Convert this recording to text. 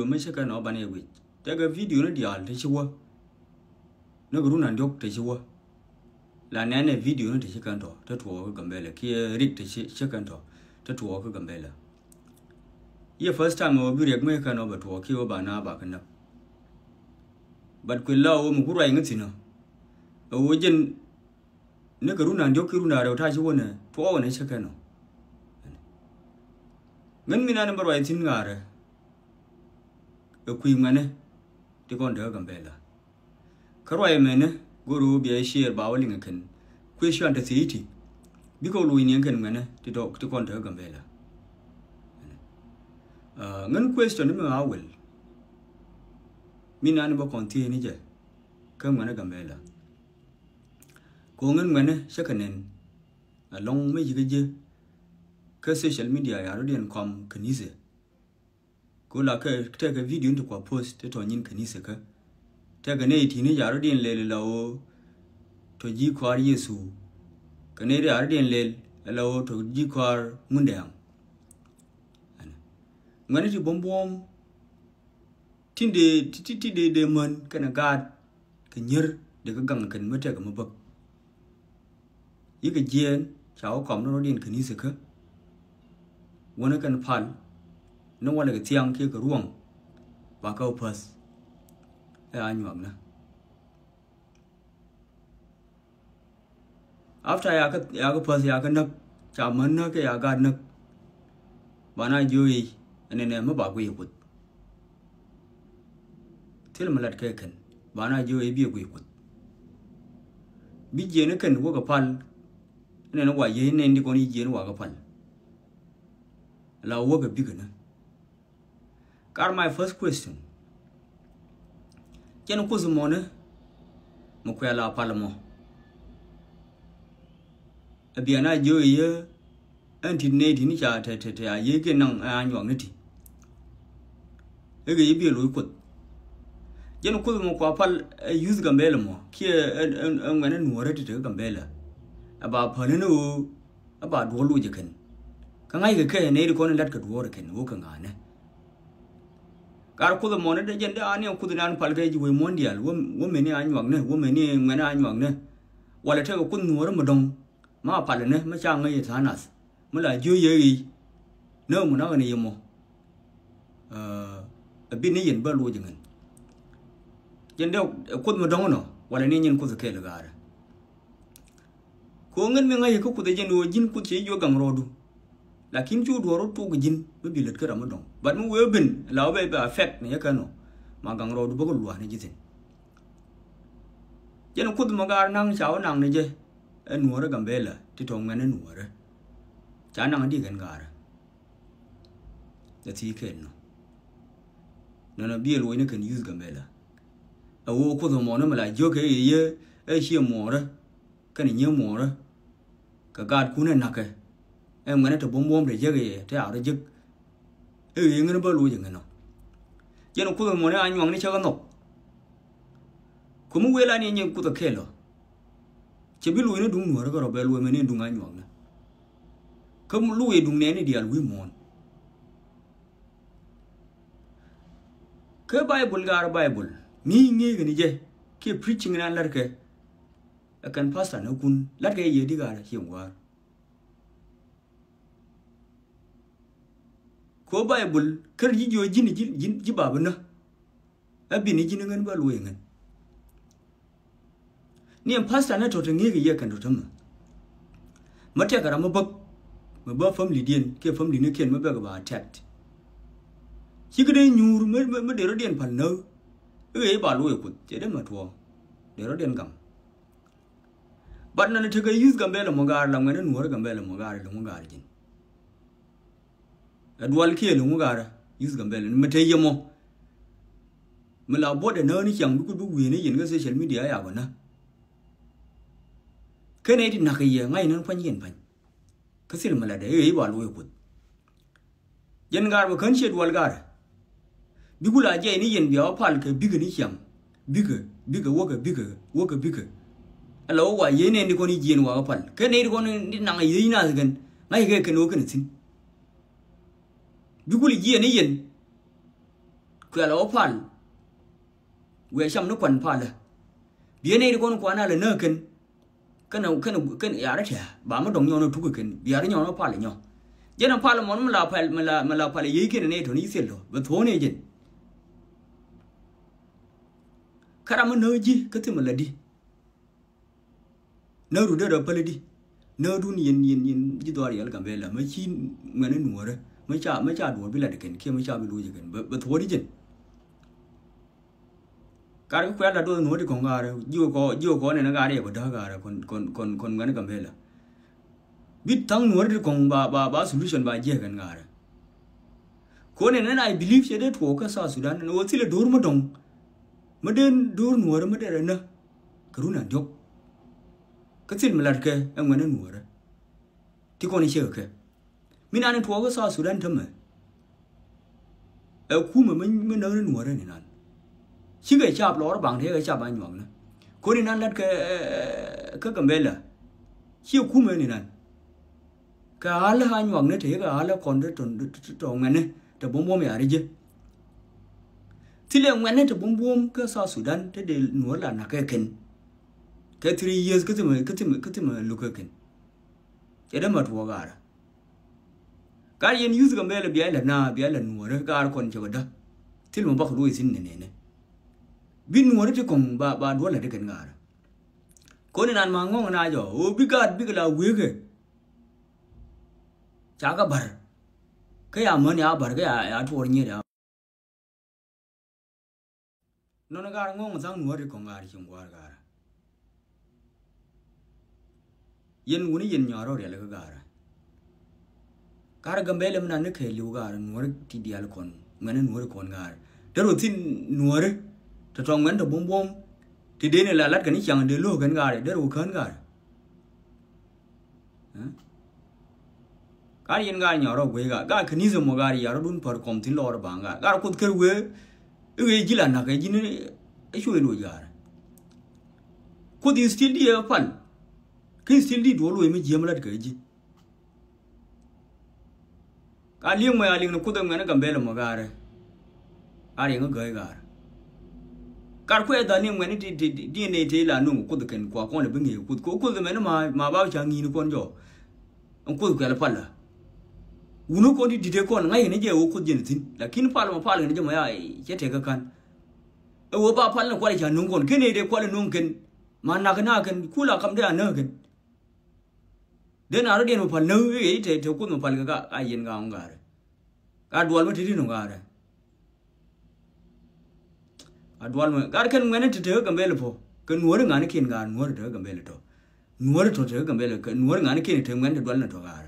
mấy cái nó bạn ấy vậy, cái video nó dial thấy chưa, nó cứ run được thấy chưa, là nãy này video nó thấy chưa cần đó, thế thua cái cầm bể là kia rig thấy chưa cần đó, thế thua cái cầm bể là, ye first time mà bị mấy cái nó bị thua kia bạn nào bạn nào, bạn quên lâu mà cũng rồi ngay xin nó, ở trên nó cứ run được cái run đầu thay chưa nè, thua này chưa cần nó, ngân mình ăn bữa rồi xin ngà rồi. Ở quỳ mà nè, thì con đỡ cầm bể là, cái rồi mà nè, guru bị share bảo linh cái, question the city, bị câu lùi những cái mà nè, thì con đỡ cầm bể là, ngân question nó mới áo well, mình ăn bao con tiền này chứ, cái mà nó cầm bể là, cô ngân mà nè, sẽ cần nên, long mấy cái gì, cái social media ở đây anh com cái gì cô là cái video nó qua post để thôi nhìn cái gì cả, thế cái này thì nó giờ đi lên lâu thôi chỉ qua Giêsu, cái này giờ đi lên lâu thôi chỉ qua muốn đàng, ngay thì bom tin de mình cái nào gạt cái nhớ để cái găng cái mất cái mà bực, ý cái chuyện cháu còn nó đi cái gì cả,วันกันพันน้องวันก็เที่ยงเกี่ยวกับร่วงว่าเขาพัสอันหวังนะ after อยากพัสอยากนักจามันนักอยากนักบ้านอายุยอันนี้เนี่ยไม่บากวีกุดที่เรามาลัดแค่กันบ้านอายุยบีกุยกุดบิเจนกันว่ากับพันนี่น้องว่าเย็นเนี่ยนี่คนนี้เย็นว่ากับพันเราว่ากับบิ๊กนะ Got my first question เจ้าหนุ่มคุยสมองเนี่ยมุขเวลาพาลมอเบียน่าเยอะเยอะอันที่เนี่ยที่นี่จะเทเยอะกันนั่งอันหวังนี่ทีเอ้ยเบียลุยกุดเจ้าหนุ่มคุยสมองกว่าพัลยูสกันเบลมอที่เงินหนูอะไรที่เธอกันเบลบ่าพันนู่บ่าดูลุยจะกันก็ง่ายก็แค่เนี่ยคนนั้นลัดก็ดูอะไรกันโอ้ก็งานเนี่ยการคุยสมองเนี่ยเจนเดออันนี้คุยนานพัลก็จะวิ่งมอนเดียลว่าไม่เนี่ยอันหวังเนี่ยว่าไม่เนี่ยเงินอันหวังเนี่ยวันละเท่ากับคุณหนูอะไรมาดงมาพัลเนี่ยไม่ช่างเงี้ยฐานะเมื่อไหร่เยอะๆอีเนื้อมันน่ากันยังมั้งบินนี่ยันบ้ารู้จังเงินเจนเดอคุณมาดงเนาะวันละเนี่ยยันคุยสักแค่ละกันคุยเงินไม่ง่ายก็คุยแต่เจนดูยินคุยเชี่ยวกังรอดูlakin ju doro to gijin be bilet kara madon but mu webin law be affect ne yakano magang rodu bogol wa ne jitin jen kud magar nang chaw nang ne je nuora gambela ti tong ngane nuora cha nang di gan gara da ti ken no na biel wo ne kan use gambela awo kud mo ne mala jo ke ye shi mo ra kan nye mo ra ka gad ku ne nakay em nghe nó từ bom để giết cái thế ảo để giết, nghe nó bao lùi vậy nó, giờ nó cứ muốn anh hoàng đi chơi cái nọ, cũng quên lại những cái tập khéo, chỉ biết lùi nó đúng nữa rồi bây lùi mình nên đúng anh hoàng này, không lùi đúng nén thì lùi mòn, cái Bible, nghe cái này chứ, cái preaching này là cái, cái pastor nó cũng là cái gì đi gara hiểu quá. Ko Bible kar ji jo ji babu na abi ni ji ngan ba luwe ngan ni pastor na to ngi ga yakan to tamma mate kara ma ba family dien ke family ne ken ma ba ga ba attacked ji ga dai nyur ma de ro dien pan no e ba luwe ku je de ma to de ro dien gam but na te ga use gambela mo ga la ngane nuor gambela mo ga la mo ga jin dual kia lungu gara use gambela mate yemo mala boda no ni chang bu wi ni yin ga social media ya bana ke ne di nakaya ngai nan pan yin pan ka sil mala de yi ba lu ku yen gar ba kan che dual gara bigula je ni yin biya pal ke big ni chang big woga big alo wa ye ne ni ko ni jin wa pal ke ne ko ni nang yi na gan ngai ke no kan sin biguli ji ni yin quẹt là opal quẹt xăm nó quần pal là bia này con quan là nơ cái nào giá đó chả bà mới đồng nhau nó thú cái bia đó nhau nó pal là nhau giờ nó pal là món mà là pal gì cái này thôi ní xịt rồi và thốn này chứ khá là nơ gì cái thứ mà là đi nơ rồi đó pal đi nơ đun yên chứ tôi là cảm về là mấy chi mà nó nùa đấy mấy cha đuổi bị là được kia mấy cha bị lùi được và thốn đi chứ cái quẹt là đôi nùa thì còn gà rồi yêu có này nó gà đấy và đó gà rồi còn cái nó cảm về là biết thằng nùa thì còn bà solution bà dễ gần gà rồi cô này nó I believe sẽ để thuộc cái sao Sudan nó chỉ là đuổi mà đồng mà đến đuổi nùa rồi mà để nó cái nó nhóc cái chuyện mà là cái anh muốn nó nùa rồi thì con đi chơi cái mình ăn thuộc cái sao Sudan thầm mà ở khu mà mình nấu nó nùa rồi này nè chỉ cái chạp đó bằng thế cái chạp anh nhỏng nữa cô đi ăn cái cầm bê là chiêu khu mà này nè cái là anh nhỏng nữa thế cái là còn trồng ngắn này trồng bông mày ở đây chứ thì là ngắn này trồng bông cái sao Sudan thế để nùa là cái kén cái 3 years cái mà lúc cái kén cái đó mà thuộc cả cái yên use cầm bê là bia là nùa đó cái còn chơi đó thì mà bắt đuôi xin này bin nùa thì còn bà đuôi là cái kén cả cô nên ăn mà ngon na jo ô biết cái là quý cái chả có bờ cái à mới nhà bờ cái à thua như đó nó gà ngon mà sang nùa thì còn gà thì chung quá gà yên của nó yên nhỏ rồi để là cái gà cầm bê làm nó khề liu gà nùa thì đi al con mà nó nùa con gà đó rồi thì nùa đấy cho trong ngắn được bom thì đến này là lát cái này chẳng để lô cái gà đấy rồi khấn gà cái yên gà nhỏ rồi quê gà cái này dùng một gà thì nó đun phở công thì lo rồi bằng gà cột cái quê chỉ là nãy cái gì nữa ấy chui lùi gà cột thì still đi ở phần cái still đi đuổi lùi mới giếm lát cái gì cái liêng nó cột cái nó cầm bê là một gà đấy cái này nó gầy gà cái quê đó nên người này đi này thì là nung cột cái quả con là bên nghề cột cái nó mà bao giờ nghỉ nó con jo ông cột cái là phần là uno con đi để con ngay này giờ cột gì nữa là khi nó phá mà phá lên nó mà ai chết thế cái con ở ba phá là qua để nung con cái này để qua để nung cái mà na cái kula cầm để ăn nữa cái để nào đó đi một phần nữa cái thì cột một phần cái ai yên gạo gà rồi cái đuôi mới thì nó gà rồi adwal mo gar kan ngene te gambe le po kan nuor ngane kin gar nuor te gambe le to nuor to te gambe le kan nuor ngane kin te ngene dwal na to gar